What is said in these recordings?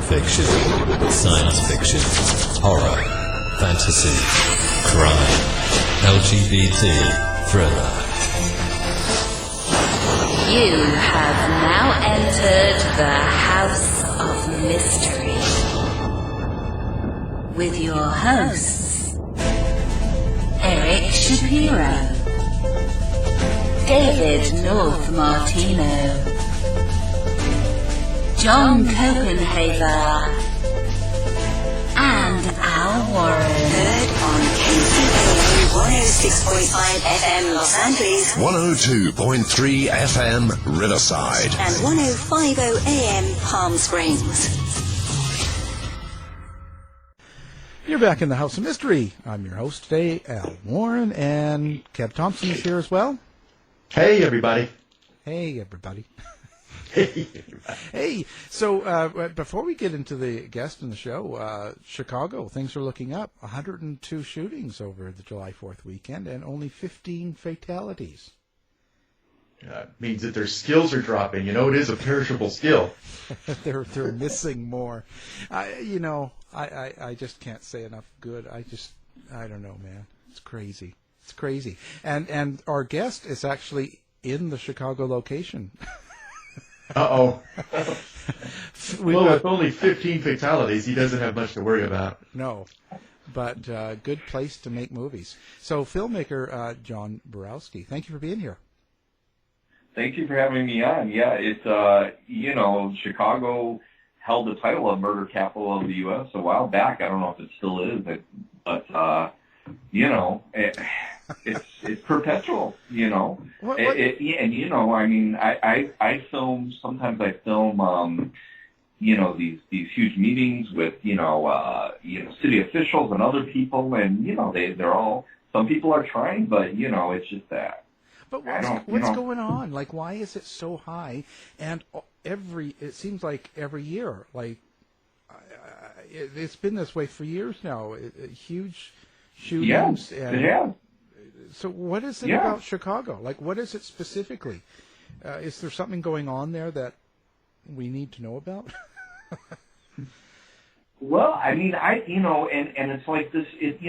fiction, science fiction, horror, fantasy, crime, LGBT, thriller. You have now entered the House of Mystery with your hosts, Eric Shapiro, David North Martino, John Copenhaver, and Al Warren. Heard on KCAA 106.5 FM Los Angeles, 102.3 FM Riverside, and 105.0 AM Palm Springs. You're back in the House of Mystery. I'm your host today, Al Warren, and Kev Thompson is here as well. Hey, everybody. Hey, everybody. Hey, everybody. Hey, so before we get into the guest in the show, Chicago, things are looking up. 102 shootings over the July 4th weekend and only 15 fatalities. Means that their skills are dropping. You know, it is a perishable skill. They're missing more. I just can't say enough good. I don't know, man. It's crazy. It's crazy. And our guest is actually in the Chicago location. Uh-oh. Well, with only 15 fatalities, he doesn't have much to worry about. No, but good place to make movies. So filmmaker John BOROWSKI, thank you for being here. Thank you for having me on. Yeah, it's, Chicago held the title of murder capital of the U.S. a while back. I don't know if it still is, but it's perpetual, you know. What? I film, sometimes I film, these huge meetings with, city officials and other people, and, they're all, some people are trying, but, it's just that. But what's going on? Like, why is it so high? And it seems like every year, like, it's been this way for years now. Huge shootings. Yeah. So what is it about Chicago? Like, what is it specifically? Is there something going on there that we need to know about? Well, I mean, and it's like this, it's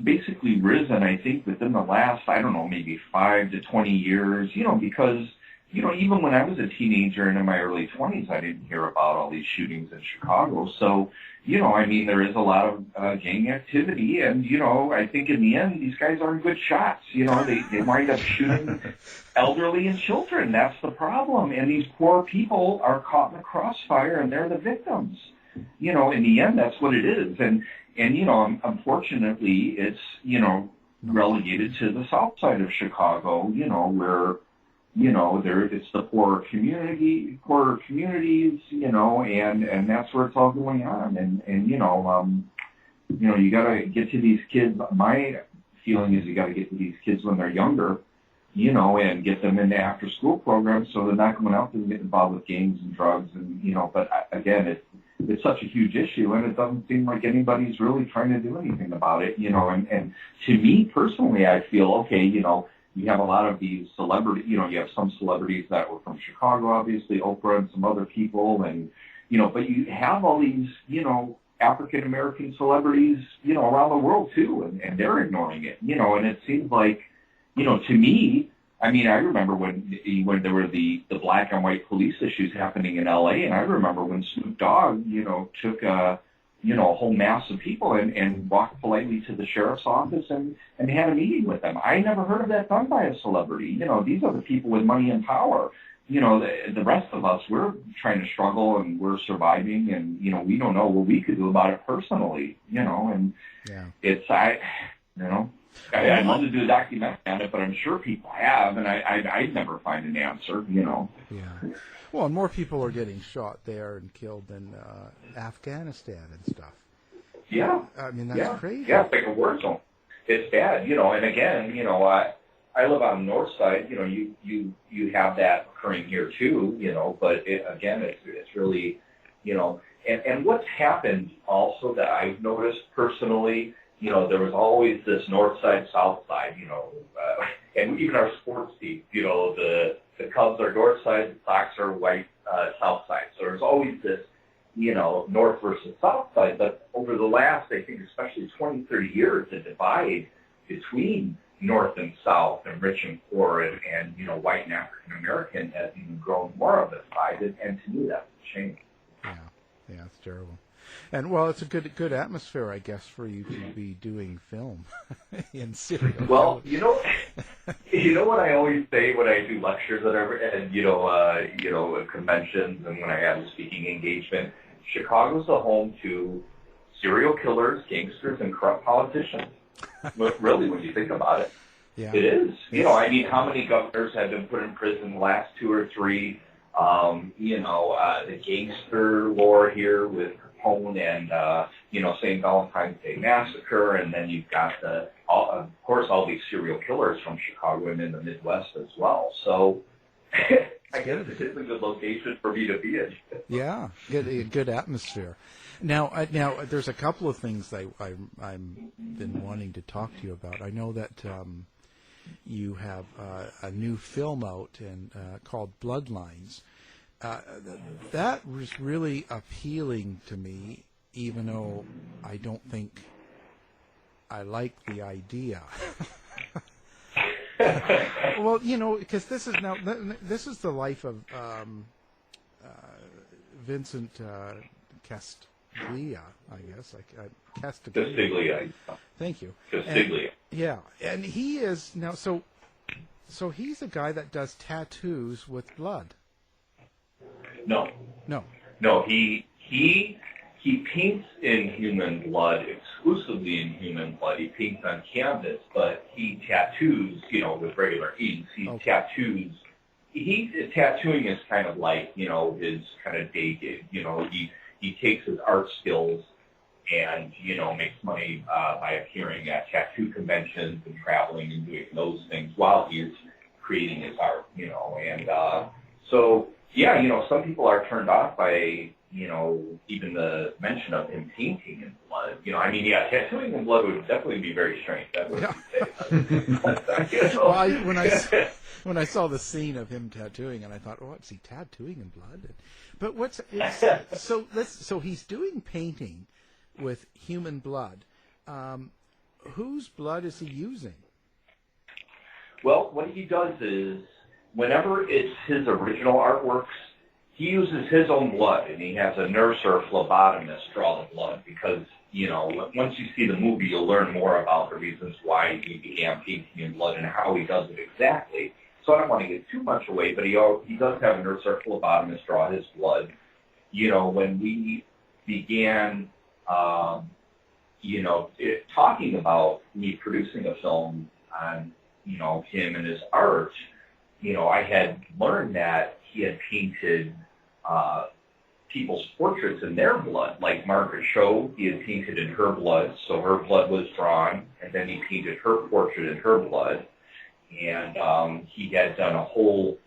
basically risen, I think, within the last, I don't know, maybe 5 to 20 years, because, even when I was a teenager and in my early 20s, I didn't hear about all these shootings in Chicago. So, there is a lot of gang activity, and, I think in the end, these guys aren't good shots. They wind up shooting elderly and children. That's the problem. And these poor people are caught in the crossfire, and they're the victims. In the end, that's what it is. And unfortunately, it's, relegated to the south side of Chicago, where, it's the poorer communities, and that's where it's all going on. And you got to get to these kids. My feeling is you got to get to these kids when they're younger, and get them into after-school programs so they're not going out and getting involved with gangs and drugs. And, but again, it's such a huge issue, and it doesn't seem like anybody's really trying to do anything about it, and to me personally, I feel, okay, you have a lot of these celebrities, you have some celebrities that were from Chicago, obviously, Oprah and some other people, and, but you have all these, African-American celebrities, around the world too, and they're ignoring it, and it seems like, to me, I mean, I remember when there were the black and white police issues happening in L.A., and I remember when Snoop Dogg, took a whole mass of people and walked politely to the sheriff's office and had a meeting with them. I never heard of that done by a celebrity. These are the people with money and power. The rest of us, we're trying to struggle and we're surviving, and, we don't know what we could do about it personally, and I'd love to do a documentary on it, but I'm sure people have, and I'd never find an answer, Yeah. Well, and more people are getting shot there and killed than Afghanistan and stuff. Yeah. I mean, that's crazy. Yeah, it's like a war zone. It's bad, and again, I live on the north side, you have that occurring here too, but it's really, and what's happened also that I've noticed personally, there was always this north side, south side, and even our sports team, the Cubs are north side, the Sox are white, south side. So there's always this north versus south side, but over the last, I think, especially 20, 30 years, the divide between north and south and rich and poor and white and African American has even grown more of a divide, and to me that's a shame. Yeah, it's terrible. And well, it's a good atmosphere, I guess, for you to be doing film in Syria. Well, you know what I always say when I do lectures and conventions and when I have a speaking engagement, Chicago's the home to serial killers, gangsters, and corrupt politicians. Really, when you think about it, it is. How many governors have been put in prison the last 2 or 3? The gangster war here with Capone and, St. Valentine's Day Massacre, and then you've got of course, all these serial killers from Chicago and in the Midwest as well. So I guess it is a good location for me to be in. Yeah, good atmosphere. Now, there's a couple of things I'm been wanting to talk to you about. I know that you have a new film out called Bloodlines. That was really appealing to me, even though I don't think I like the idea. Well, because this is the life of Vincent Castiglia, I guess. Castiglia. Thank you. Castiglia. And he is now. So he's a guy that does tattoos with blood. No. He paints in human blood, exclusively in human blood. He paints on canvas, but he tattoos, with regular inks. He tattoos. Tattooing is kind of like, his kind of day gig. He takes his art skills and, makes money by appearing at tattoo conventions and traveling and doing those things while he's creating his art, some people are turned off by, even the mention of him painting in blood. Tattooing in blood would definitely be very strange. That would be Well, when I saw the scene of him tattooing, and I thought, what's he tattooing in blood? But so he's doing painting with human blood. Whose blood is he using? Well, what he does is, whenever it's his original artworks, he uses his own blood, and he has a nurse or a phlebotomist draw the blood because, once you see the movie, you'll learn more about the reasons why he began painting in blood and how he does it exactly. So I don't want to give too much away, but he does have a nurse or phlebotomist draw his blood. When we began, talking about me producing a film on, him and his art, I had learned that he had painted people's portraits in their blood, like Margaret Cho. He had painted in her blood, so her blood was drawn, and then he painted her portrait in her blood. And he had done a whole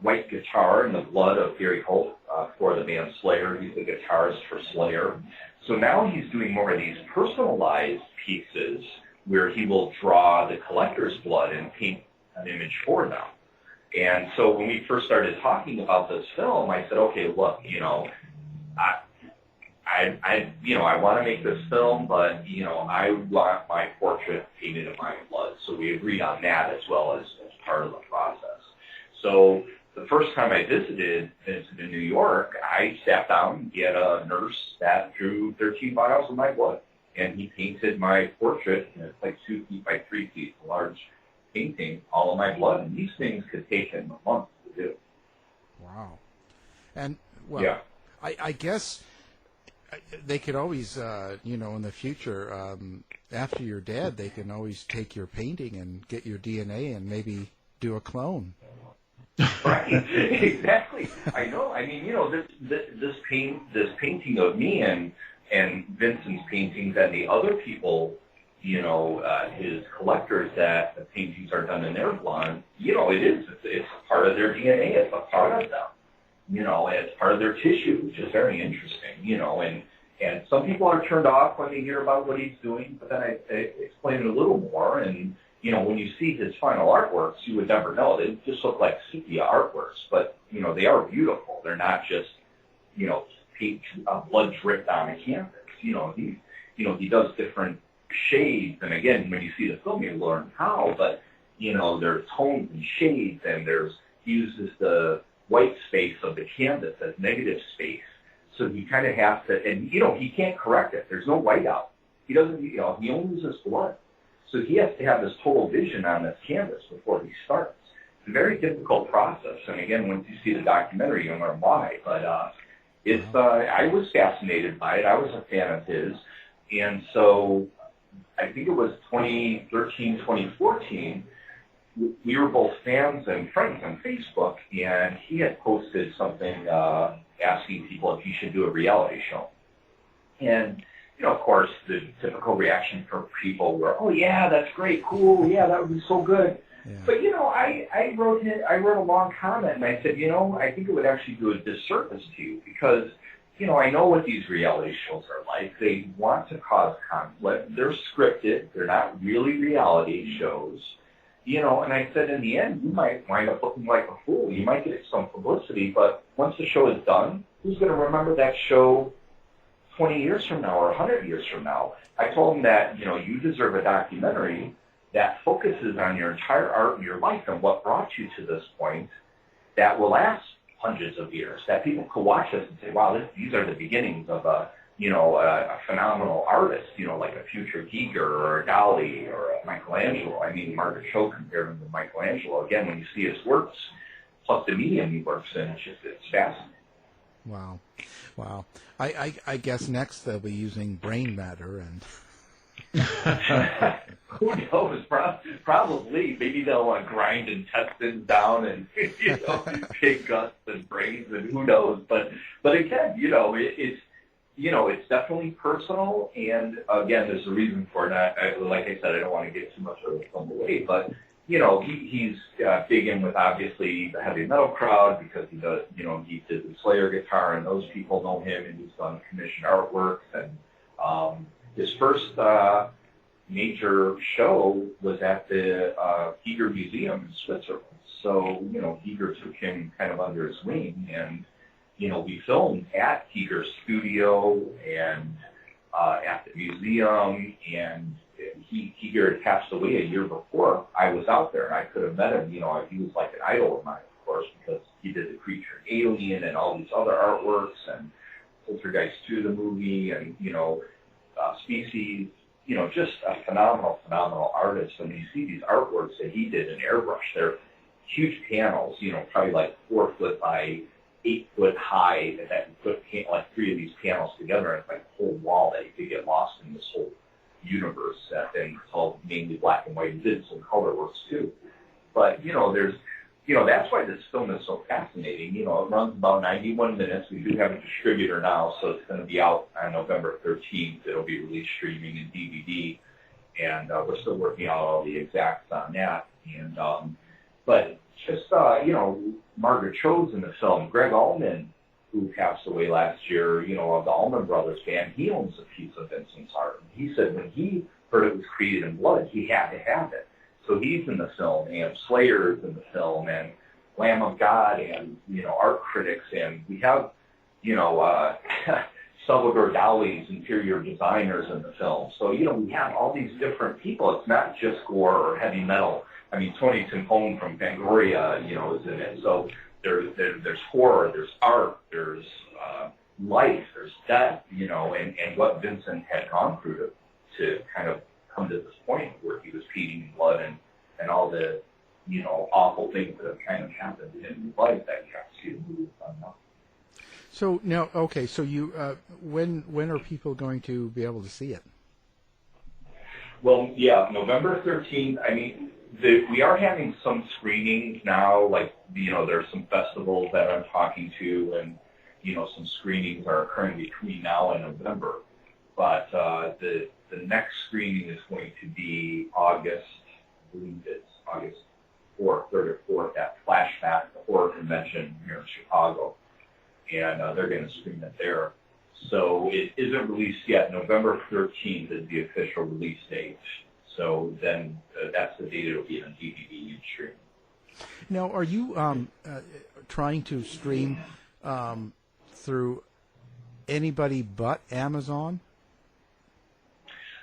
white guitar in the blood of Gary Holt for the band Slayer. He's the guitarist for Slayer. So now he's doing more of these personalized pieces where he will draw the collector's blood and paint an image for them. And so when we first started talking about this film, I said, okay, look, I want to make this film, but, I want my portrait painted in my blood. So we agreed on that as well as part of the process. So the first time I visited Vincent in New York, I sat down, he had a nurse that drew 13 vials of my blood, and he painted my portrait, and it's like 2 feet by 3 feet, a large painting, all of my blood. And these things could take him a month to do. Wow. And, well, I guess they could always, in the future, after you're dead, they can always take your painting and get your DNA and maybe do a clone. Right, exactly. I know. I mean, this painting of me and Vincent's paintings and the other people, his collectors, that the paintings are done in their blood, it's part of their DNA. It's a part of them. It's part of their tissue, which is very interesting, and some people are turned off when they hear about what he's doing, but then I explain it a little more, and, when you see his final artworks, you would never know. They just look like sepia artworks, but, they are beautiful. They're not just, blood dripped on a canvas. He does different shades, and again, when you see the film, you learn how. But there's tones and shades, and he uses the white space of the canvas as negative space. So he kind of has to, and he can't correct it. There's no whiteout. He doesn't. He only uses blood. So he has to have this total vision on this canvas before he starts. It's a very difficult process. And again, once you see the documentary, you'll learn why. But I was fascinated by it. I was a fan of his. And so I think it was 2013, 2014, we were both fans and friends on Facebook, and he had posted something asking people if he should do a reality show. And of course, the typical reaction from people were, "Oh yeah, that's great, cool, yeah, that would be so good." Yeah. But I wrote a long comment, and I said, I think it would actually do a disservice to you because, I know what these reality shows are like. They want to cause conflict. They're scripted. They're not really reality shows. And I said, in the end, you might wind up looking like a fool. You might get some publicity, but once the show is done, who's going to remember that show 20 years from now or 100 years from now? I told him that, you deserve a documentary that focuses on your entire art and your life and what brought you to this point that will last hundreds of years, that people could watch this and say, wow, these are the beginnings of a phenomenal artist, like a future Giger or a Dali or a Michelangelo. I mean, Margaret Cho compared him to Michelangelo. Again, when you see his works, plus the medium he works in, it's fascinating. Wow. I guess next they'll be using brain matter and... Who knows? Probably. Maybe they'll grind intestines down and pig guts and brains, and who knows? But again, it's definitely personal. And again, there's a reason for it. Like I said, I don't want to get too much of the film away, but he's big in with obviously the heavy metal crowd because he does. He did the Slayer guitar, and those people know him, and he's done commissioned artwork and. His first major show was at the Giger Museum in Switzerland. So, Giger took him kind of under his wing, and, we filmed at Giger's studio and at the museum, and Giger had passed away a year before I was out there, and I could have met him. He was like an idol of mine, of course, because he did The Creature and Alien and all these other artworks, and Poltergeist 2, the movie, and, Species, just a phenomenal artist. And you see these artworks that he did in airbrush. They're huge panels, probably like 4 foot by 8 foot high, and that you put like 3 of these panels together, and it's like a whole wall that you could get lost in this whole universe that then it's all mainly black and white. He did some color works too. But, there's that's why this film is so fascinating. It runs about 91 minutes. We do have a distributor now, so it's going to be out on November 13th. It'll be released streaming in DVD, and we're still working out all the exacts on that. And but just Margaret Cho's in the film. Greg Allman, who passed away last year, of the Allman Brothers band, he owns a piece of Vincent's art. He said when he heard it was created in blood, he had to have it. So he's in the film, and Slayer's in the film, and Lamb of God, and, art critics, and we have, Salvador Dali's interior designers in the film. So, we have all these different people. It's not just gore or heavy metal. I mean, Tony Timpone from Fangoria, is in it. So there's horror, there's art, there's life, there's death, and what Vincent had gone through to kind of come to this point where he was peeing in blood and all the, awful things that have kind of happened in his life that you have to see the movie on. So now, okay, so you, when are people going to be able to see it? Well, yeah, November 13th. I mean, we are having some screenings now, like, there's some festivals that I'm talking to, and, some screenings are occurring between now and November. But the next screening is going to be August, I believe it's August 4th, 3rd or 4th at Flashback, the horror convention here in Chicago. And they're going to screen it there. So it isn't released yet. November 13th is the official release date. So then that's the date it'll be on DVD and stream. Now, are you trying to stream through anybody but Amazon?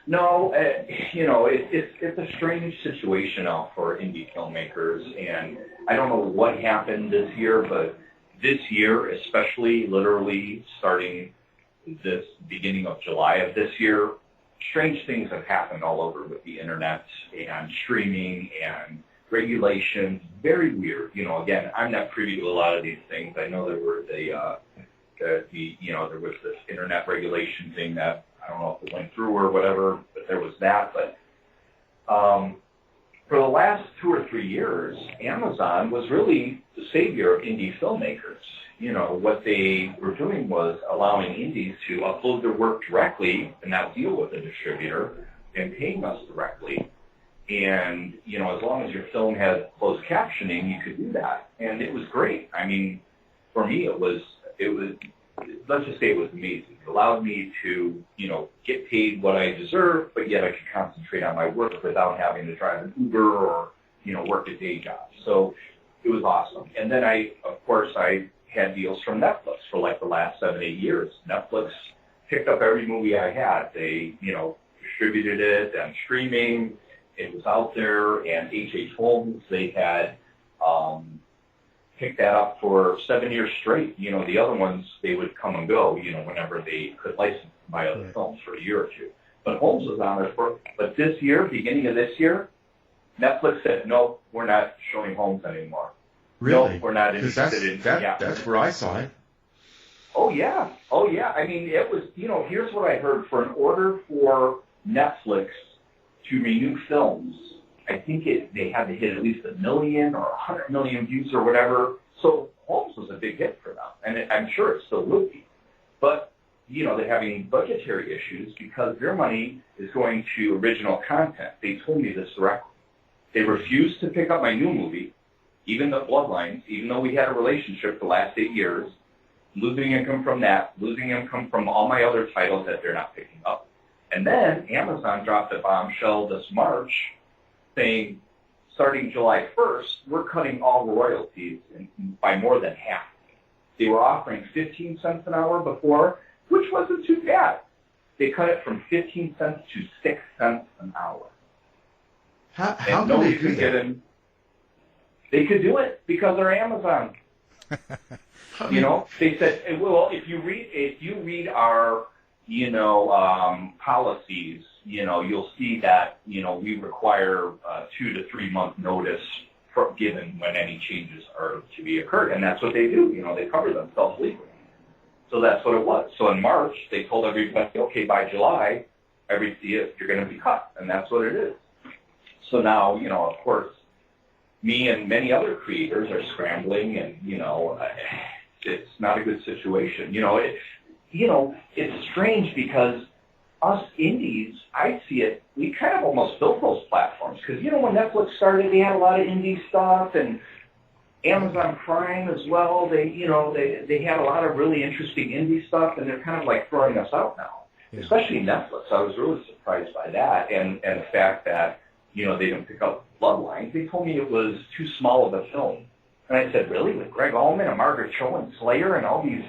No, it's a strange situation now for indie filmmakers, and I don't know what happened this year, but this year, especially literally starting this beginning of July of this year, strange things have happened all over with the internet and streaming and regulations. Very weird. Again, I'm not privy to a lot of these things. I know there were there was this internet regulation thing that I don't know if it went through or whatever, but there was that. But for the last 2 or 3 years, Amazon was really the savior of indie filmmakers. What they were doing was allowing indies to upload their work directly and not deal with a distributor and paying us directly. And, as long as your film had closed captioning, you could do that. And it was great. I mean, for me, it was, let's just say it was amazing. It allowed me to, get paid what I deserved, but yet I could concentrate on my work without having to drive an Uber or, work a day job. So it was awesome. And then I had deals from Netflix for like the last 7, 8 years. Netflix picked up every movie I had. They, distributed it and streaming. It was out there, and H.H. Holmes, they had picked that up for 7 years straight. The other ones, they would come and go, whenever they could license my other films for a year or two. But Holmes was on there but this year, beginning of this year, Netflix said, nope, we're not showing Holmes anymore. Really? Nope, we're not interested in that. That's where I saw it. Oh, yeah. I mean, it was, here's what I heard. For an order for Netflix to renew films, I think they had to hit at least 1 million or 100 million views or whatever. So Holmes was a big hit for them, and I'm sure it still will be. But, they're having budgetary issues because their money is going to original content. They told me this directly. They refused to pick up my new movie, even the Bloodlines, even though we had a relationship the last 8 years, losing income from that, losing income from all my other titles that they're not picking up. And then Amazon dropped a bombshell this March saying, starting July 1st, we're cutting all royalties by more than half. They were offering 15 cents an hour before, which wasn't too bad. They cut it from 15 cents to 6 cents an hour. How can they do that? They could do it because they're Amazon. They said, well, if you read our, policies, you'll see that, we require 2 to 3 month notice given when any changes are to be occurred. And that's what they do. They cover themselves legally. So that's what it was. So in March, they told everybody, okay, by July, you're going to be cut. And that's what it is. So now, of course, me and many other creators are scrambling, and it's not a good situation. It's strange because us indies, I see it. We kind of almost built those platforms because when Netflix started, they had a lot of indie stuff, and Amazon Prime as well. They had a lot of really interesting indie stuff, and they're kind of like throwing us out now. Yeah. Especially Netflix. I was really surprised by that, and the fact that they didn't pick up Bloodlines. They told me it was too small of a film. And I said, really? With Greg Allman and Margaret Cho and Slayer and all these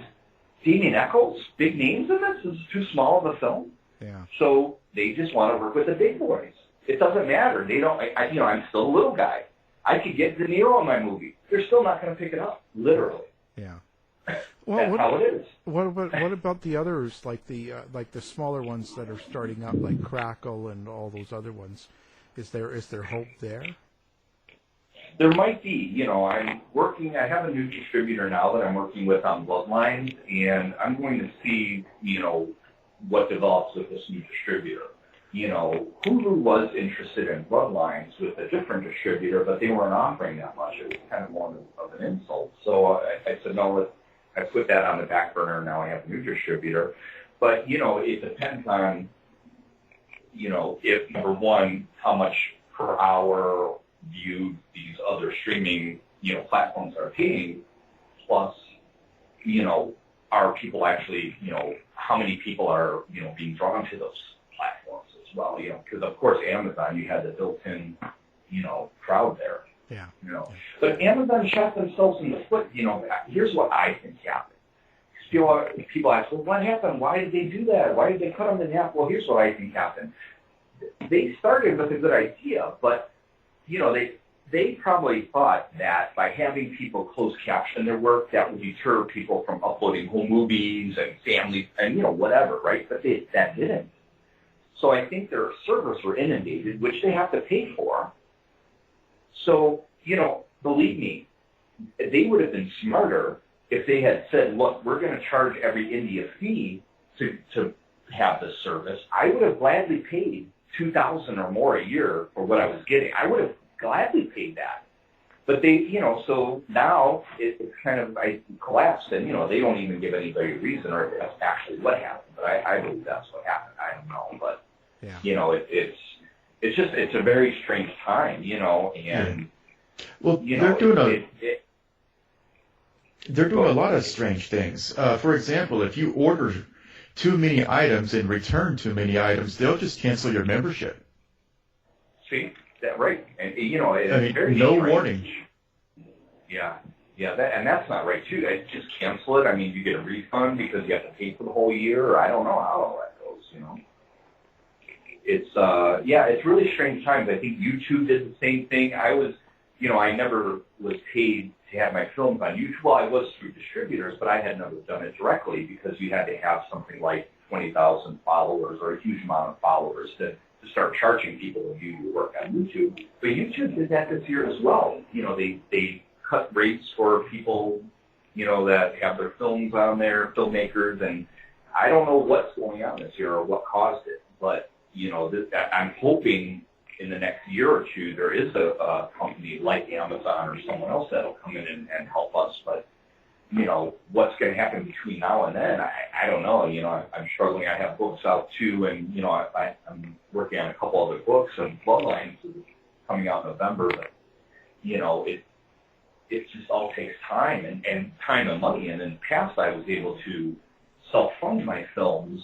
Damien Eccles, big names in this? Is too small of a film? Yeah. So they just want to work with the big boys. It doesn't matter. They don't, I'm still a little guy. I could get De Niro in my movie. They're still not going to pick it up, literally. Yeah. Well, that's how it is. What about the others, like the smaller ones that are starting up, like Crackle and all those other ones? Is there hope there? There might be. I'm working. I have a new distributor now that I'm working with on Bloodlines, and I'm going to see, what develops with this new distributor. Hulu was interested in Bloodlines with a different distributor, but they weren't offering that much. It was kind of more of an insult. So I said, no, I put that on the back burner. Now I have a new distributor. But, it depends on, if, number one, how much per hour viewed these other streaming, platforms are paying, plus, are people actually, how many people are, being drawn to those platforms as well, because, of course, Amazon, you had the built-in, crowd there. Yeah. But Amazon shot themselves in the foot. Here's what I think happened. people ask, well, what happened? Why did they do that? Why did they cut them in half? Well, here's what I think happened. They started with a good idea, but, they probably thought that by having people closed caption their work, that would deter people from uploading whole movies and family and, whatever, right? But that didn't. So I think their servers were inundated, which they have to pay for. So, believe me, they would have been smarter if they had said, look, we're going to charge every indie a fee to have this service. I would have gladly paid $2,000 or more a year for what I was getting. I would have gladly paid that. But they, so now it's kind of collapsed, and, they don't even give anybody a reason or that's actually what happened. But I believe that's what happened. I don't know. But, it's a very strange time, and... Well, they're doing a lot of strange things. For example, if you order too many items and return too many items, they'll just cancel your membership. See, that right? And it's very no strange. warning. Yeah, and that's not right too. They just cancel it. I mean, you get a refund because you have to pay for the whole year, or I don't know how all that goes. It's really strange times. I think YouTube did the same thing. I never was paid to have my films on YouTube. Well, I was through distributors, but I had never done it directly because you had to have something like 20,000 followers or a huge amount of followers to start charging people to view your work on YouTube. But YouTube did that this year as well. They cut rates for people, that have their films on there, filmmakers, and I don't know what's going on this year or what caused it, but, I'm hoping in the next year or two, there is a company like Amazon or someone else that'll come in and help us. But, what's going to happen between now and then, I don't know. I'm struggling. I have books out too, and, I'm working on a couple other books, and Bloodlines is coming out in November. But, it just all takes time and time and money. And in the past, I was able to self-fund my films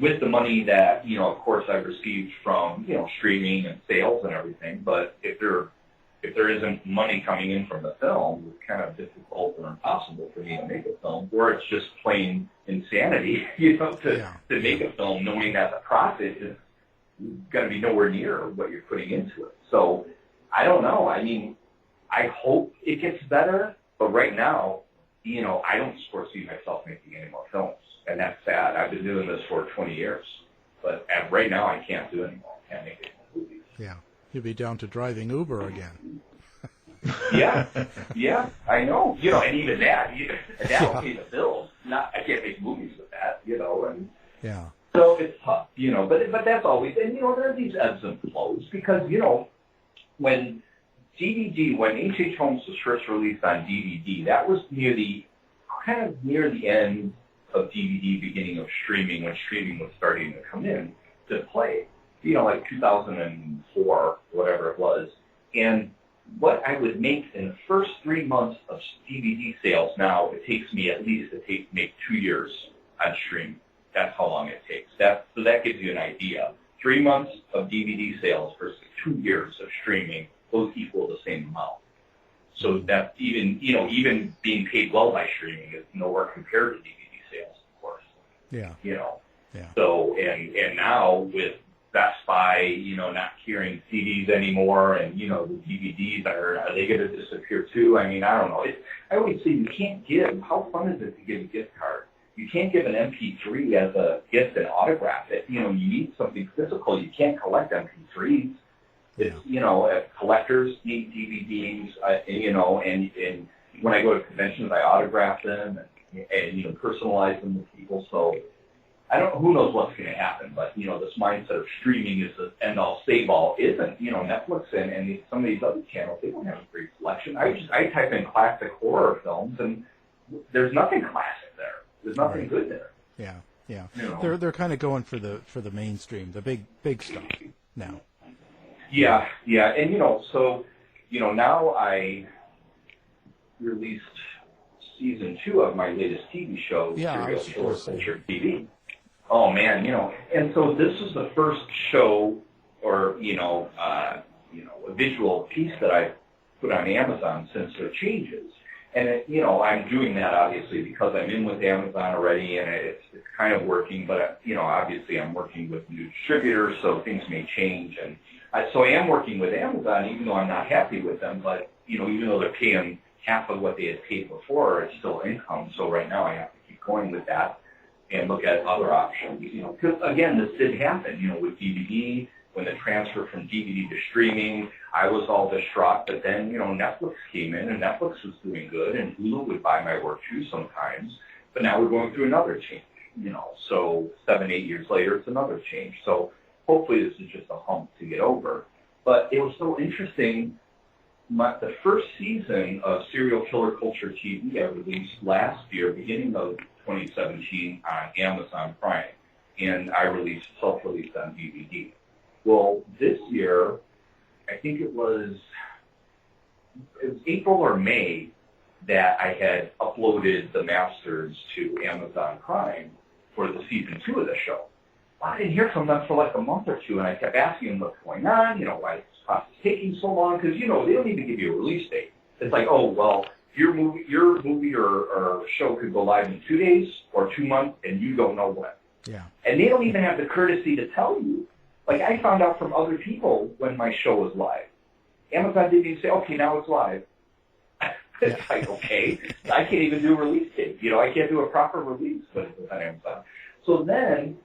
with the money that, of course, I've received from, streaming and sales and everything. But if there isn't money coming in from the film, it's kind of difficult or impossible for me to make a film. Or it's just plain insanity, to make a film knowing that the profit is going to be nowhere near what you're putting into it. So I don't know. I mean, I hope it gets better. But right now, I don't foresee myself making any more films. And that's sad. I've been doing this for 20 years. But right now, I can't do anymore. I can't make any more movies. Yeah. You'll be down to driving Uber again. Yeah, I know. And even that'll pay the bills. I can't make movies with that, and yeah. So it's tough, But that's always, and there are these ebbs and flows because when H.H. Holmes was first released on DVD, that was near the end of DVD, beginning of streaming, when streaming was starting to come in to play. Like 2004, whatever it was. And what I would make in the first 3 months of DVD sales now, it takes me at least to make 2 years on stream. That's how long it takes. So that gives you an idea. 3 months of DVD sales versus 2 years of streaming, those equal the same amount. So that even being paid well by streaming is nowhere compared to DVD sales, of course. Yeah. Yeah. So and now with Best Buy, not carrying CDs anymore, and the DVDs are they going to disappear too? I mean, I don't know. I always say you can't give. How fun is it to give a gift card? You can't give an MP3 as a gift and autograph it. You need something physical. You can't collect MP3s. It's collectors need DVDs. And when I go to conventions, I autograph them and personalize them with people. So. Who knows what's going to happen, but, this mindset of streaming is the end-all, save-all isn't, Netflix and some of these other channels, they don't have a great selection. I type in classic horror films, and there's nothing classic there. There's nothing good there. Yeah. They're kind of going for the mainstream, the big stuff now. Yeah, and, now I released season 2 of my latest TV show, Serial Killer Culture TV. Oh man, and so this is the first show or a visual piece that I put on Amazon since their changes. And, I'm doing that, obviously, because I'm in with Amazon already, and it's kind of working. But, obviously I'm working with new distributors, so things may change. And so I am working with Amazon, even though I'm not happy with them. But, even though they're paying half of what they had paid before, it's still income. So right now I have to keep going with that and look at other options. Because, again, this did happen, with DVD. When the transfer from DVD to streaming, I was all distraught, but then, Netflix came in, and Netflix was doing good, and Hulu would buy my work too sometimes, but now we're going through another change, so 7-8 years later, it's another change. So hopefully this is just a hump to get over. But it was so interesting, the first season of Serial Killer Culture TV I released last year, beginning of 2017 on Amazon Prime, and I self-released on DVD. Well, this year, I think it was April or May that I had uploaded the masters to Amazon Prime for the season 2 of the show. Well, I didn't hear from them for like a month or two, and I kept asking them what's going on, why this process is taking so long, because, they don't even give you a release date. It's like, oh, well, your movie or show could go live in 2 days or 2 months, and you don't know when. Yeah. And they don't even have the courtesy to tell you. Like, I found out from other people when my show was live. Amazon didn't even say, okay, now it's live. It's like, okay, I can't even do a release date. I can't do a proper release when it's on Amazon. So then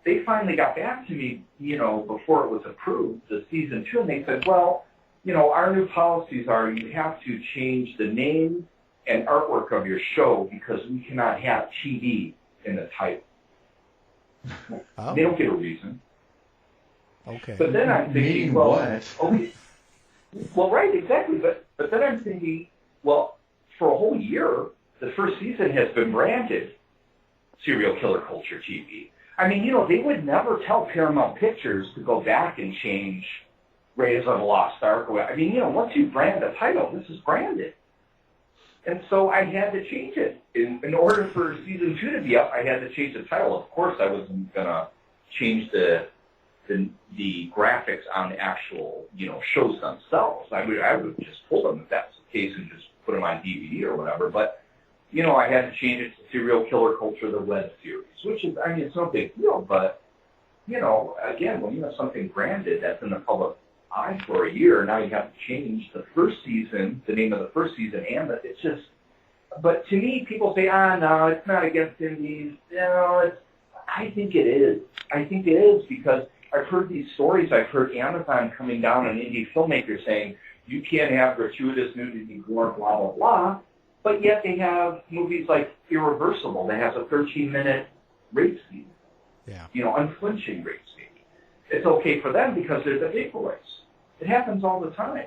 they finally got back to me, before it was approved, the season 2, and they said, well, our new policies are you have to change the name and artwork of your show because we cannot have TV in the title. Oh. They don't give a reason. Okay. But then I'm thinking, well, okay, well, right, exactly. But then I'm thinking, well, for a whole year, the first season has been branded Serial Killer Culture TV. I mean, they would never tell Paramount Pictures to go back and change Raiders of the Lost Ark. I mean, once you brand the title, this is branded. And so I had to change it. In order for season 2 to be up, I had to change the title. Of course, I wasn't going to change the graphics on the actual, shows themselves. I would just pull them if that's the case and just put them on DVD or whatever. But, I had to change it to Serial Killer Culture, the web series, which is, it's no big deal. But, again, when you have something branded that's in the public eye for a year, now you have to change the first season, the name of the first season, and it's just, but to me, people say, no, it's not against indies. I think it is. I think it is because I've heard these stories. I've heard Amazon coming down on indie filmmakers saying, you can't have gratuitous nudity, gore, blah, blah, blah, but yet they have movies like Irreversible that has a 13-minute rape scene. Yeah. Unflinching rape scene. It's okay for them because they're the big boys. It happens all the time.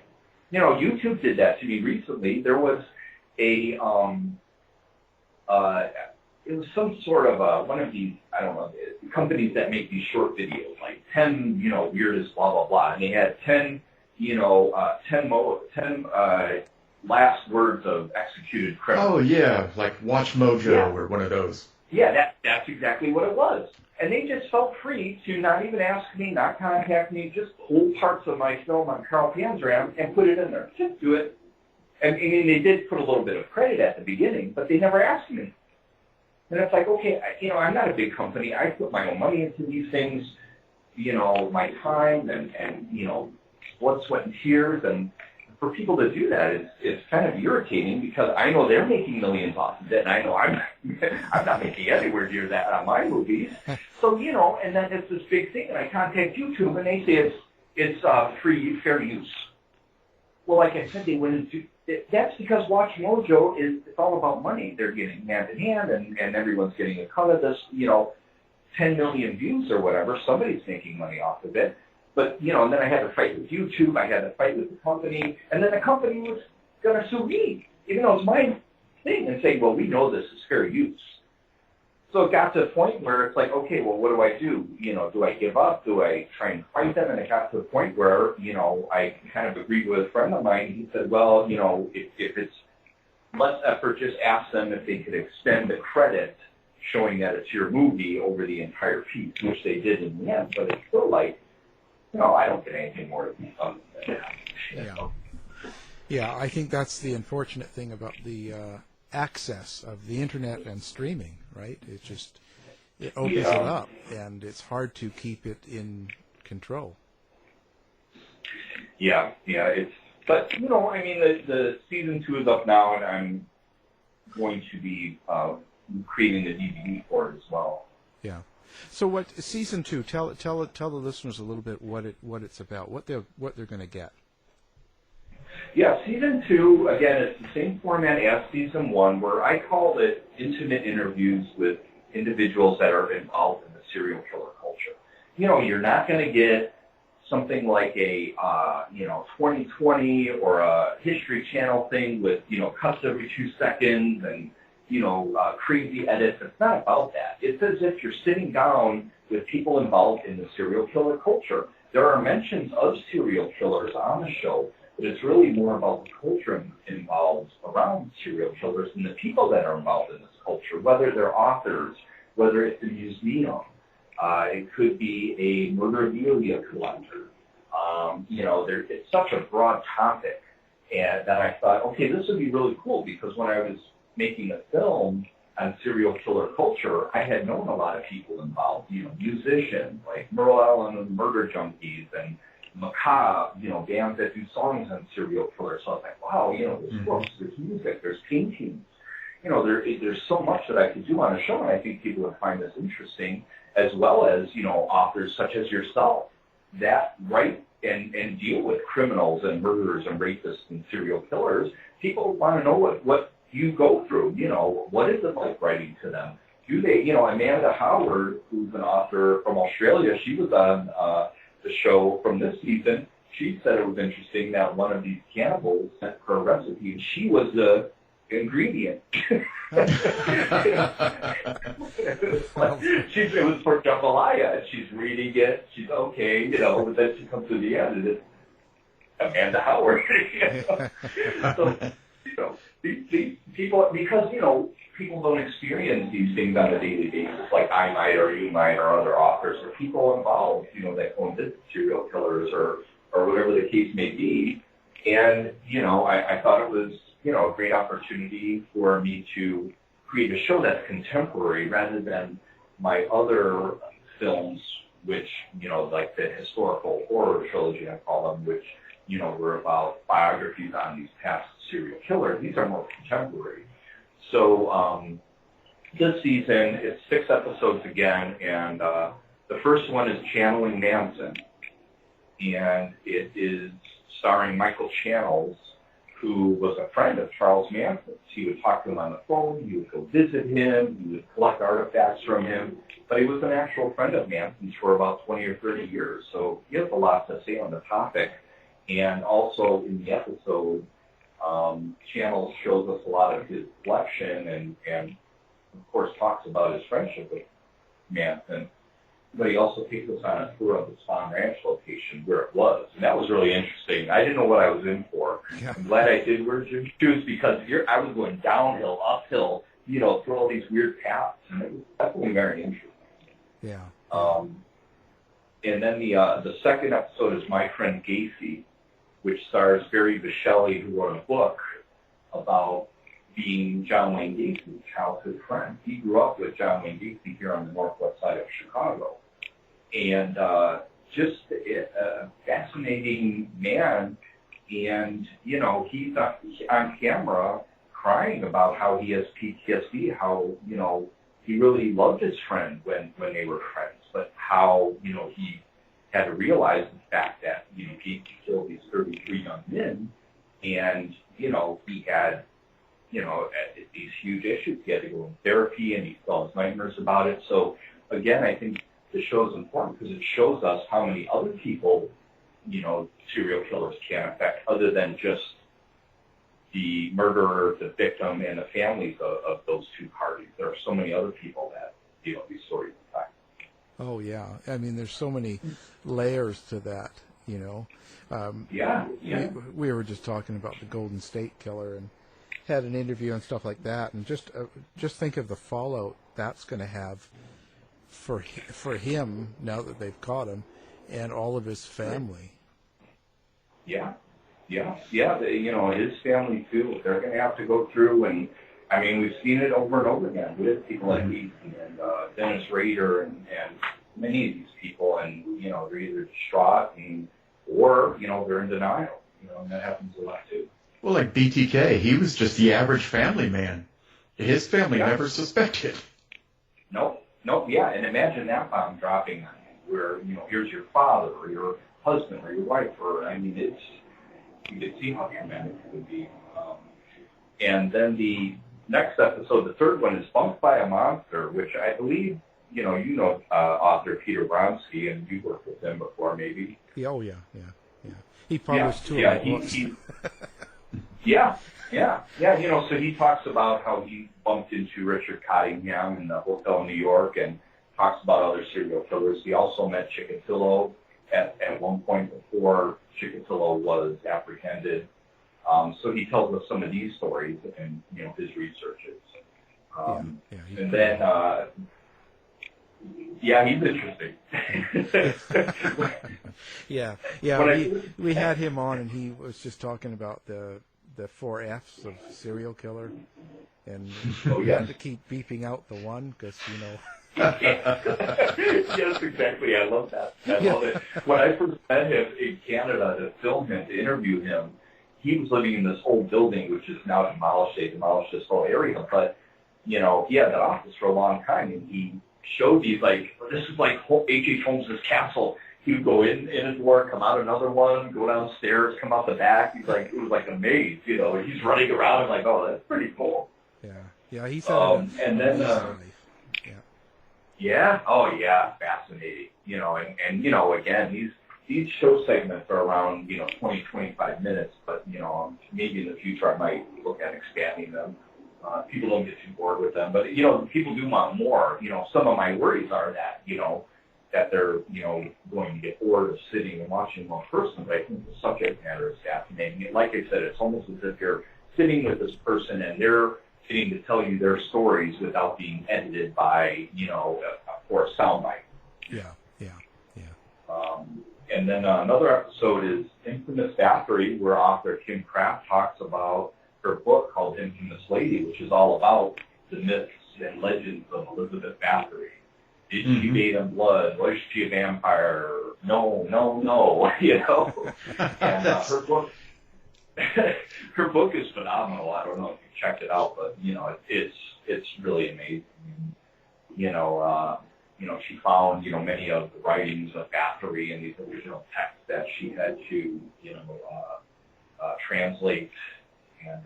YouTube did that to me recently. There was a, it was some sort of one of these, I don't know, companies that make these short videos, like 10, weirdest blah, blah, blah. And they had 10 last words of executed criminals. Oh, yeah, like Watch Mojo or one of those. Yeah, that's exactly what it was. And they just felt free to not even ask me, not contact me, just pull parts of my film on Carl Panzram and put it in there. Just do it. And I mean, they did put a little bit of credit at the beginning, but they never asked me. And it's like, okay, I'm not a big company. I put my own money into these things, my time and blood, sweat, and tears. And for people to do that, it's kind of irritating because I know they're making millions off of it, and I know I'm not making anywhere near that on my movies. So, and then it's this big thing, and I contact YouTube, and they say it's free, fair use. Well, like I said, they went into that's because Watch Mojo it's all about money. They're getting hand in hand, and everyone's getting a cut of this, 10 million views or whatever. Somebody's making money off of it. But, and then I had to fight with YouTube. I had to fight with the company. And then the company was going to sue me, even though it's my thing, and say, well, we know this is fair use. So it got to a point where it's like, okay, well, what do I do? Do I give up? Do I try and fight them? And it got to a point where, I kind of agreed with a friend of mine. He said, well, if it's less effort, just ask them if they could extend the credit showing that it's your movie over the entire piece, which they did in the end. But it's still like, I don't get anything more than that. Yeah. Yeah, I think that's the unfortunate thing about the access of the internet and streaming, right? It opens it up, and it's hard to keep it in control. Yeah, but I mean, the season 2 is up now, and I'm going to be creating the DVD for it as well. Yeah. So what season 2? Tell the listeners a little bit what it's about, what they're going to get. Yeah, season 2, again, it's the same format as season 1, where I called it intimate interviews with individuals that are involved in the serial killer culture. You're not going to get something like a 2020 or a History Channel thing with cuts every 2 seconds and crazy edits. It's not about that. It's as if you're sitting down with people involved in the serial killer culture. There are mentions of serial killers on the show, but it's really more about the culture involved around serial killers and the people that are involved in this culture, whether they're authors, whether it's a museum, it could be a memorabilia collector. It's such a broad topic, and that I thought, okay, this would be really cool, because when I was making a film on serial killer culture, I had known a lot of people involved, musicians like Merle Allen and the Murder Junkies, and Macabre, bands that do songs on serial killers. So I was like, wow, there's books, there's music, there's paintings. There's so much that I could do on a show, and I think people would find this interesting, as well as, authors such as yourself that write and deal with criminals and murderers and rapists and serial killers. People want to know what you go through. What is it like writing to them? Do they, Amanda Howard, who's an author from Australia, she was on the show from this season. She said it was interesting that one of these cannibals sent her a recipe, and she was the ingredient. It was for jambalaya, and she's reading it. She's okay, but then she comes to the end, and it's Amanda Howard. So these people, because people don't experience these things on a daily basis, like I might or you might or other authors or people involved, that go and visit serial killers or whatever the case may be. And I thought it was a great opportunity for me to create a show that's contemporary rather than my other films, which, like the historical horror trilogy, I call them, which, were about biographies on these past serial killers. These are more contemporary. So this season, it's 6 episodes again, and the first one is Channeling Manson, and it is starring Michael Channels, who was a friend of Charles Manson's. He would talk to him on the phone, he would go visit him, he would collect artifacts from him, but he was an actual friend of Manson's for about 20 or 30 years, so he has a lot to say on the topic. And also in the episode, Channels shows us a lot of his collection and of course talks about his friendship with Manson, but he also takes us on a tour of the Spahn Ranch location where it was, and that was really interesting. I didn't know what I was in for. Yeah. I'm glad I did wear shoes, because I was going downhill, uphill, through all these weird paths, and it was definitely very interesting. Yeah. And then the second episode is My Friend Gacy, which stars Barry Boschelli, who wrote a book about being John Wayne Gacy's childhood friend. He grew up with John Wayne Gacy here on the northwest side of Chicago. And just a fascinating man. And, he's on camera crying about how he has PTSD, how, he really loved his friend when they were friends, but how, he had to realize the fact that, he killed these 33 young men, and, he had, these huge issues. He had to go in therapy, and he still has nightmares about it. So, again, I think the show is important because it shows us how many other people, serial killers can affect, other than just the murderer, the victim, and the families of those two parties. There are so many other people that, these stories affect. Oh, yeah. I mean, there's so many layers to that, Yeah. We were just talking about the Golden State Killer and had an interview and stuff like that, and just think of the fallout that's going to have for him now that they've caught him and all of his family. Yeah. His family too. They're going to have to go through, and I mean, we've seen it over and over again with people like Easton and Dennis Rader and many of these people, and they're either distraught or they're in denial. And that happens a lot too. Well, like BTK, he was just the average family man. His family never suspected. Nope, yeah, and imagine that bomb dropping on you, where here's your father or your husband or your wife, or I mean, you can see how traumatic it would be. And then the next episode, the third one, is Bumped by a Monster, which I believe, author Peter Vronsky, and you've worked with him before, maybe. Oh, yeah. He published two of my books. So he talks about how he bumped into Richard Cottingham in the hotel in New York, and talks about other serial killers. He also met Chikatilo at one point before Chikatilo was apprehended. So he tells us some of these stories and his researches. And then he's interesting. We had him on, and he was just talking about the 4 F's of serial killer, and we had to keep beeping out the one because Yes, exactly. I love that. I love it. When I first met him in Canada to film him, to interview him, he was living in this old building, which is now demolished. They demolished this whole area, but he had that office for a long time, and he showed these this is like H.H. Holmes's castle. He would go in a door, come out another one, go downstairs, come out the back. He's like, it was like a maze, He's running around. I'm like, oh, that's pretty cool. Yeah. He's and then fascinating. And again, these show segments are around 20, 25 minutes, but maybe in the future I might look at expanding them. People don't get too bored with them, but people do want more. Some of my worries are that that they're going to get bored of sitting and watching one person. But I think the subject matter is fascinating. Like I said, it's almost as if you're sitting with this person and they're getting to tell you their stories without being edited by or a soundbite. Yeah. And then another episode is Infamous Bathory, where author Kim Kraft talks about her book called Infamous Lady, which is all about the myths and legends of Elizabeth Bathory. Did she bathe in blood? Was she a vampire? No. And her book is phenomenal. I don't know if you checked it out, but it's really amazing. She found many of the writings of Bathory and these original texts that she had to translate, and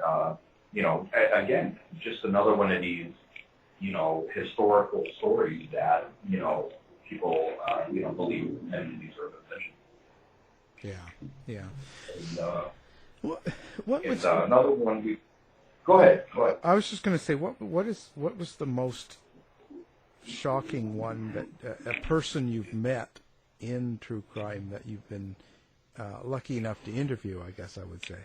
again, just another one of these historical stories that people believe in these urban legends. And, what was another one? Go ahead. I was just going to say, what was the most shocking one that a person you've met in true crime that you've been lucky enough to interview, I guess I would say?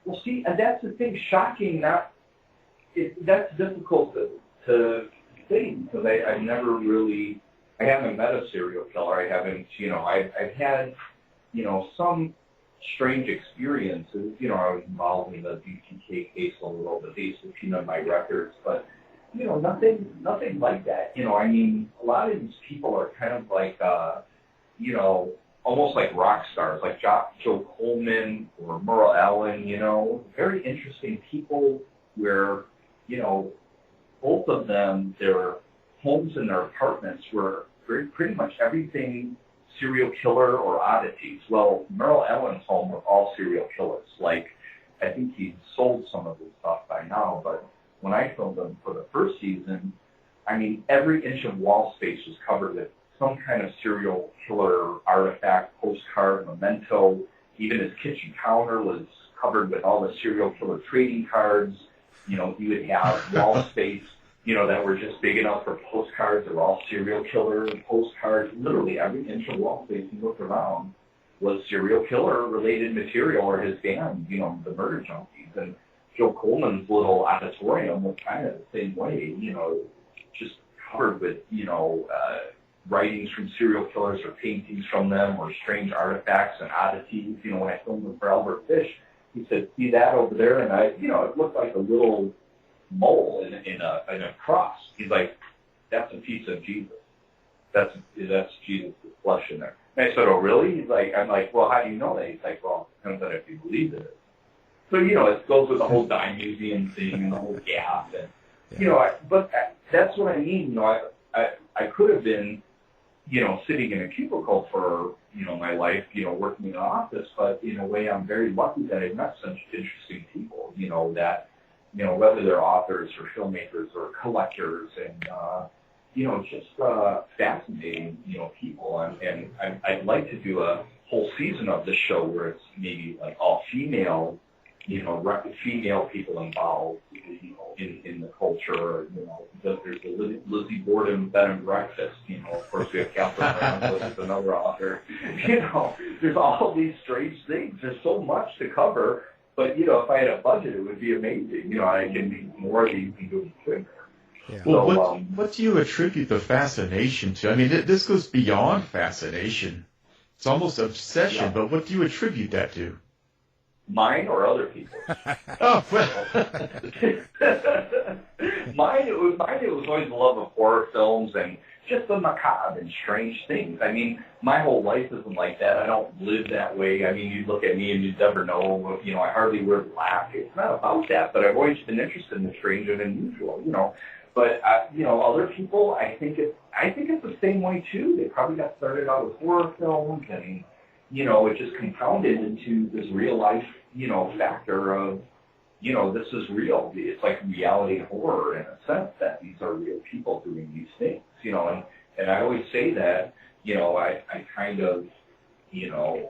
Well, see, that's the thing. Shocking, that's difficult to say because I've never really, I haven't met a serial killer. I haven't, I've had, some strange experiences. I was involved in the BTK case a little bit. They subpoenaed my records, but nothing like that. I mean, a lot of these people are kind of like, almost like rock stars, like Joe Coleman or Merle Allen, very interesting people where, both of them, their homes and their apartments were pretty much everything serial killer or oddities. Well, Merle Allen's home were all serial killers. Like, I think he sold some of his stuff by now, but when I filmed them for the first season, I mean, every inch of wall space was covered with some kind of serial killer artifact, postcard, memento. Even his kitchen counter was covered with all the serial killer trading cards. You would have wall space, that were just big enough for postcards. They were all serial killer postcards. Literally every inch of wall space you looked around was serial killer related material, or his band, the Murder Junkies. And Joe Coleman's little auditorium was kind of the same way, just covered with, writings from serial killers or paintings from them or strange artifacts and oddities. You know, when I filmed them for Albert Fish, he said, "See that over there?" And I, you know, it looked like a little mole in a cross. He's like, "That's a piece of Jesus. That's Jesus' flesh in there." And I said, "Oh, really?" He's like, I'm like, "Well, how do you know that?" He's like, "Well, it depends on if you believe it is." So, you know, it goes with the whole dime museum thing and the whole gap. And, you know, but that's what I mean. You know, I could have been, you know, sitting in a cubicle for, you know, my life, you know, working in an office, but in a way I'm very lucky that I've met such interesting people, you know, that, you know, whether they're authors or filmmakers or collectors and, you know, just fascinating, you know, people. And I'd like to do a whole season of this show where it's maybe like all female, you know, female people involved, you know, in the culture. You know, there's the Lizzie Borden bed and breakfast. You know, of course we have Catherine Rambo, who's another author. You know, there's all these strange things. There's so much to cover. But you know, if I had a budget, it would be amazing. You know, I can do more of these and do them quicker. Yeah. Well, So, what do you attribute the fascination to? I mean, this goes beyond fascination. It's almost obsession, Yeah. but what do you attribute that to? mine or other people's? Oh, well. Mine, it was always the love of horror films and just the macabre and strange things. I mean, my whole life isn't like that. I don't live that way. I mean, you'd look at me and you'd never know. You know, I hardly wear black. It's not about that, but I've always been interested in the strange and unusual, you know. But, you know, other people, I think it's the same way, too. They probably got started out with horror films and, you know, it just compounded into this real life, you know, factor of, you know, this is real. It's like reality horror in a sense that these are real people doing these things, you know, and I always say that, you know, I kind of, you know,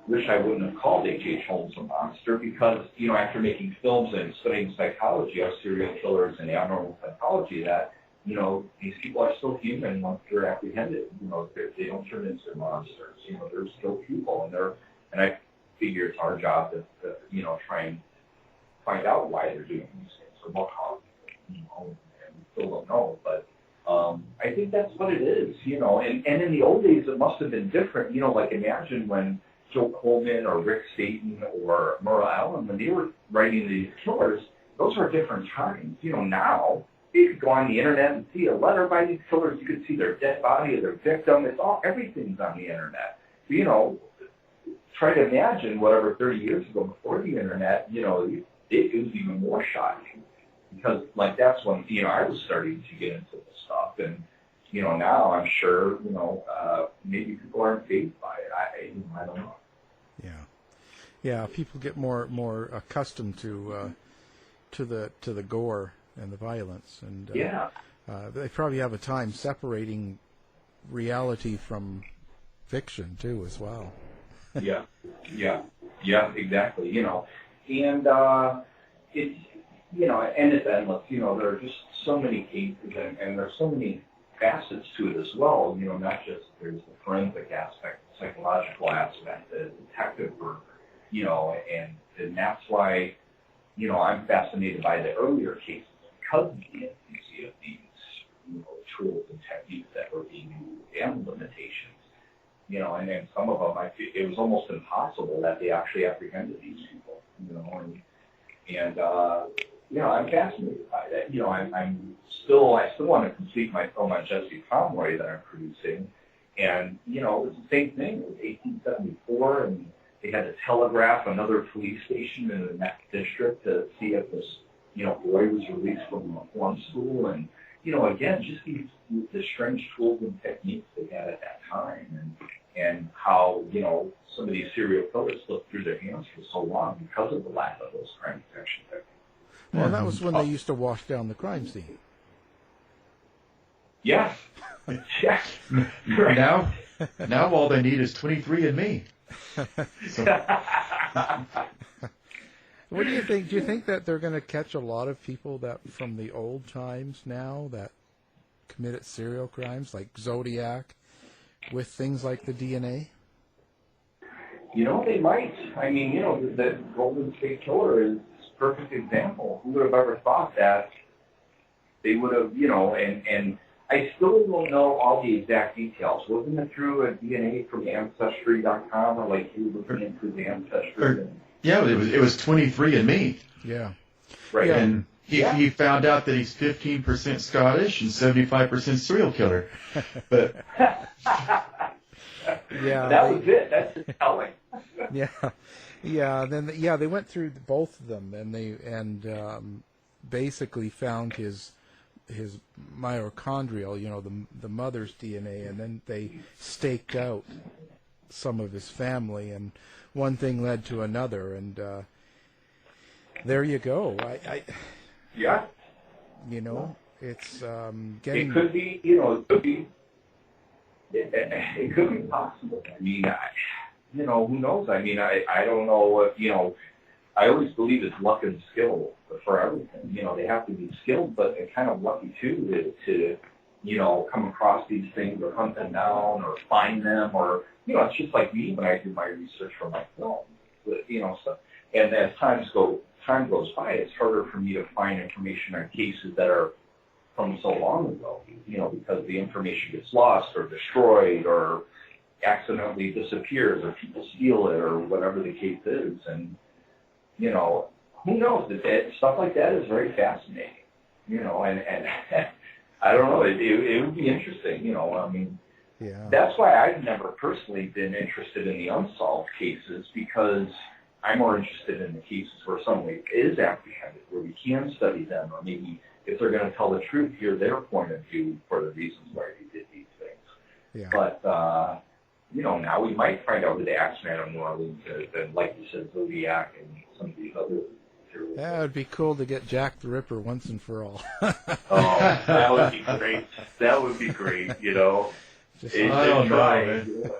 wish I wouldn't have called H.H. Holmes a monster because, you know, after making films and studying psychology of serial killers and abnormal psychology, that, you know, these people are still human once they're apprehended. You know, they don't turn into monsters. You know, they're still people, and I figure it's our job to you know, try and find out why they're doing these things or what caused it, you know, and we still don't know. But I think that's what it is, you know. And in the old days, it must have been different. You know, like imagine when Joe Coleman or Rick Staten or Merle Allen, when they were writing these killers, those were different times. You know, now you could go on the internet and see a letter by these killers. You could see their dead body or their victim. Everything's on the internet. So, you know, try to imagine whatever 30 years ago before the internet, you know, it was even more shocking because, like, that's when, you know, I was starting to get into this stuff. And, you know, now I'm sure, you know, maybe people aren't fazed by it. I don't know. Yeah, people get more accustomed to the gore and the violence, and they probably have a time separating reality from fiction too, as well. Yeah, exactly. You know, and it's, you know, and it's endless. You know, there are just so many cases, and there's so many facets to it as well. You know, not just there's the forensic aspect, the psychological aspect, the detective work. You know, and that's why, you know, I'm fascinated by the earlier cases because of the infancy of these, you know, tools and techniques that were being used and limitations. You know, and then some of them, it was almost impossible that they actually apprehended these people. You know, and you know, I'm fascinated by that. You know, I still want to complete my film on Jesse Conroy that I'm producing, and you know, it's the same thing. It was 1874, and they had to telegraph another police station in the next district to see if this, you know, boy was released from a reform school. And, you know, again, just the strange tools and techniques they had at that time and how, you know, some of these serial killers slipped through their hands for so long because of the lack of those crime detection techniques. Well, that was when they used to wash down the crime scene. Yeah. Yeah. Now all they need is 23andMe. What do you think? Do you think that they're going to catch a lot of people that from the old times now that committed serial crimes like Zodiac with things like the DNA? You know, they might. I mean, you know, the Golden State Killer is a perfect example. Who would have ever thought that they would have, you know, and I still don't know all the exact details. Wasn't it through a DNA from Ancestry.com, or like he was looking into the Ancestry? Yeah, it was 23andMe. Yeah. Right. Yeah. And he found out that he's 15% Scottish and 75% serial killer. But Yeah. That was it. That's just telling. Yeah. Yeah. Then they went through both of them, and they basically found his mitochondrial, the mother's DNA, and then they staked out some of his family, and one thing led to another, and there you go. Yeah. It's getting. It could be, it could be possible. I mean, who knows? I mean, I don't know if, I always believe it's luck and skill for everything. They have to be skilled, but they're kind of lucky too to come across these things or hunt them down or find them, or, it's just like me when I do my research for my film, stuff. And as time goes by, it's harder for me to find information on cases that are from so long ago, because the information gets lost or destroyed or accidentally disappears or people steal it or whatever the case is. And, who knows? Stuff like that is very fascinating, and I don't know, it would be interesting, I mean, Yeah. That's why I've never personally been interested in the unsolved cases, because I'm more interested in the cases where somebody is apprehended, where we can study them, or maybe if they're going to tell the truth, hear their point of view for the reasons why they did these things. Yeah. But, now we might find out who the Axeman of New Orleans is, and like you said, Zodiac and some of these other materials. That would be cool to get Jack the Ripper once and for all. Oh, that would be great. That would be great, I don't know, man.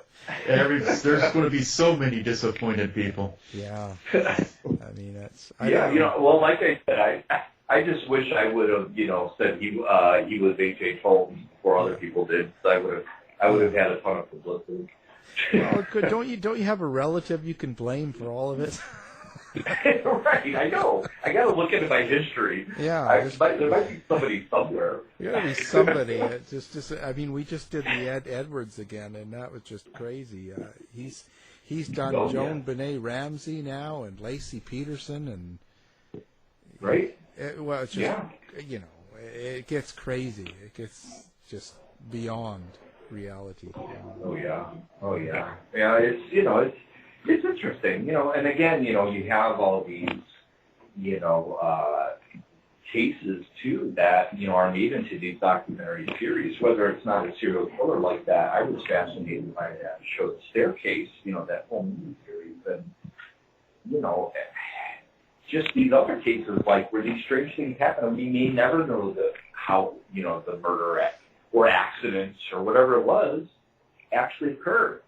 There's going to be so many disappointed people. Yeah. I mean, that's... well, like I said, I just wish I would have, said he was H.H. Holmes before other people did. So I would have had a ton of publicity. Well, don't you have a relative you can blame for all of it? Right, I know. I got to look into my history. Yeah, there might be somebody somewhere. There got to be somebody. I mean, we just did the Ed Edwards again, and that was just crazy. He's done Joan Benet Ramsey now, and Lacey Peterson, and right. It's just it gets crazy. It gets just beyond reality. Oh yeah. It's interesting, and again, you have all these, cases too that, are made into these documentary series, whether it's not a serial killer like that. I was fascinated by that show, The Staircase, that whole movie series, and, just these other cases, like where these strange things happen, and we may never know how, the murder or accidents or whatever it was actually occurred,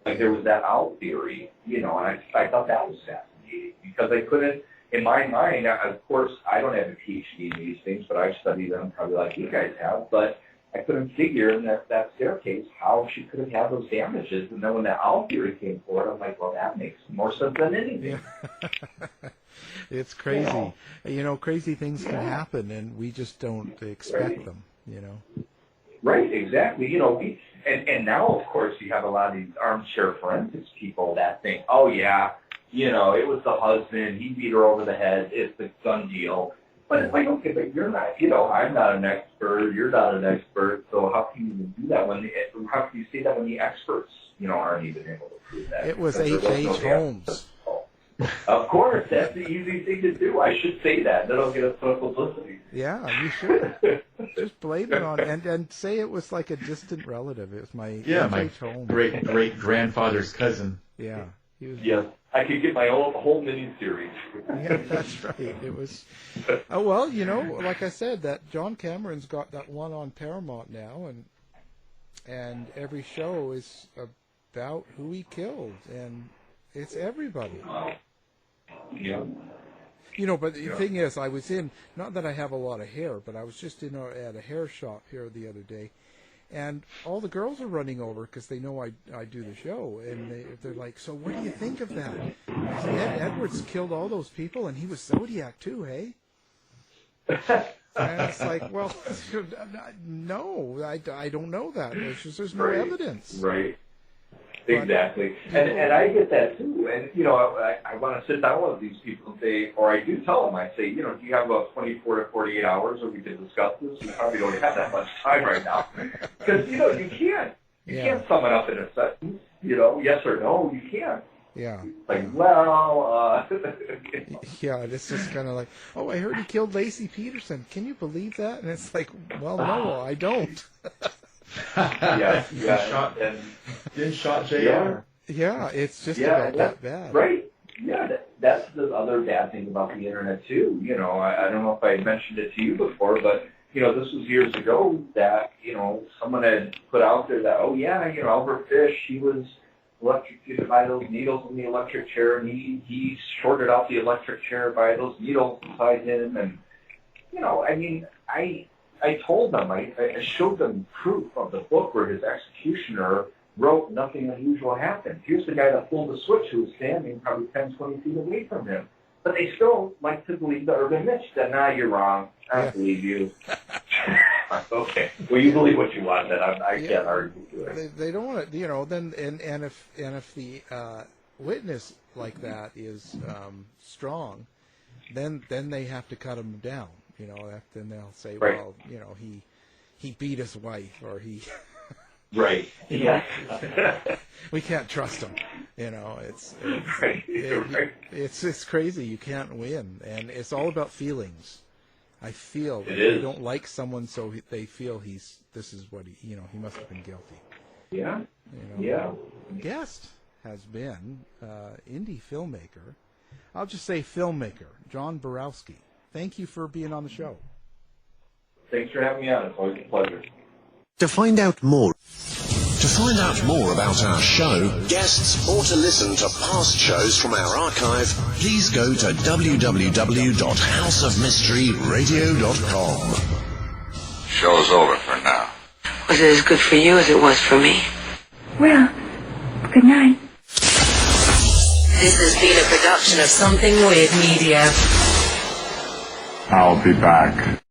Like there was that owl theory, and I thought that was fascinating because I couldn't, in my mind, of course, I don't have a PhD in these things, but I've studied them probably like you guys have, but I couldn't figure in that staircase how she could have had those damages. And then when the owl theory came forward, I'm like, well, that makes more sense than anything. Yeah. It's crazy. Crazy things can happen, and we just don't expect them, Right, exactly. And now, of course, you have a lot of these armchair forensics people that think, oh, yeah, it was the husband, he beat her over the head, it's the done deal. But it's like, okay, but you're not, I'm not an expert, you're not an expert, so how can you even do that how can you say that when the experts, aren't even able to prove that? It was H.H. Holmes. Of course, that's the easy thing to do. I should say that. That'll get us some publicity. Yeah, you should. Just blame it on and say it was like a distant relative. It was my H.H. Holmes. great grandfather's cousin. Yeah. He was, yes, I could get my own whole mini-series. Yeah, that's right. It was... Oh, well, like I said, that John Cameron's got that one on Paramount now, and every show is about who he killed, and it's everybody. Yeah. But the thing is, I was not that I have a lot of hair, but I was just at a hair shop here the other day, and all the girls are running over because they know I do the show, and they're like, so what do you think of that? Ed Edwards killed all those people, and he was Zodiac too, hey? And it's like, well, no, I don't know that. There's no Right. evidence. Right. But, Exactly. And I get that too. And, I want to sit down with these people and say, or I do tell them, I say, do you have about 24 to 48 hours where we can discuss this? We probably don't have that much time right now. Because, you can't. You can't sum it up in a sentence, yes or no, you can't. Yeah. Like, well, Yeah, it's just kind of like, oh, I heard he killed Lacey Peterson. Can you believe that? And it's like, well, no, I don't. yeah. Didn't shot JR. Yeah. Yeah, it's just about that bad. Right. Yeah, that's the other bad thing about the internet, too. I don't know if I mentioned it to you before, but, this was years ago that, someone had put out there that, Albert Fish, he was electrocuted by those needles in the electric chair, and he shorted out the electric chair by those needles inside him. And, I told them, I showed them proof of the book where his executioner wrote nothing unusual happened. Here's the guy that pulled the switch who was standing probably 10, 20 feet away from him. But they still like to believe the urban myth that, you're wrong. I don't believe you. Okay. Well, you believe what you want, then I can't argue with it. They don't want to, then and if the witness like that is strong, then they have to cut him down. Then they'll say, right. Well, he beat his wife, or he. Right. Yeah. We can't trust him. It's right. it's crazy. You can't win, and it's all about feelings. I feel that they don't like someone, so they feel this is what he must have been guilty. Yeah. Yeah. Guest has been indie filmmaker. I'll just say filmmaker, John Borowski. Thank you for being on the show. Thanks for having me on. It's always a pleasure. To find out more about our show, guests, or to listen to past shows from our archive, please go to www.houseofmysteryradio.com. Show's over for now. Was it as good for you as it was for me? Well, good night. This has been a production of Something Weird Media. I'll be back.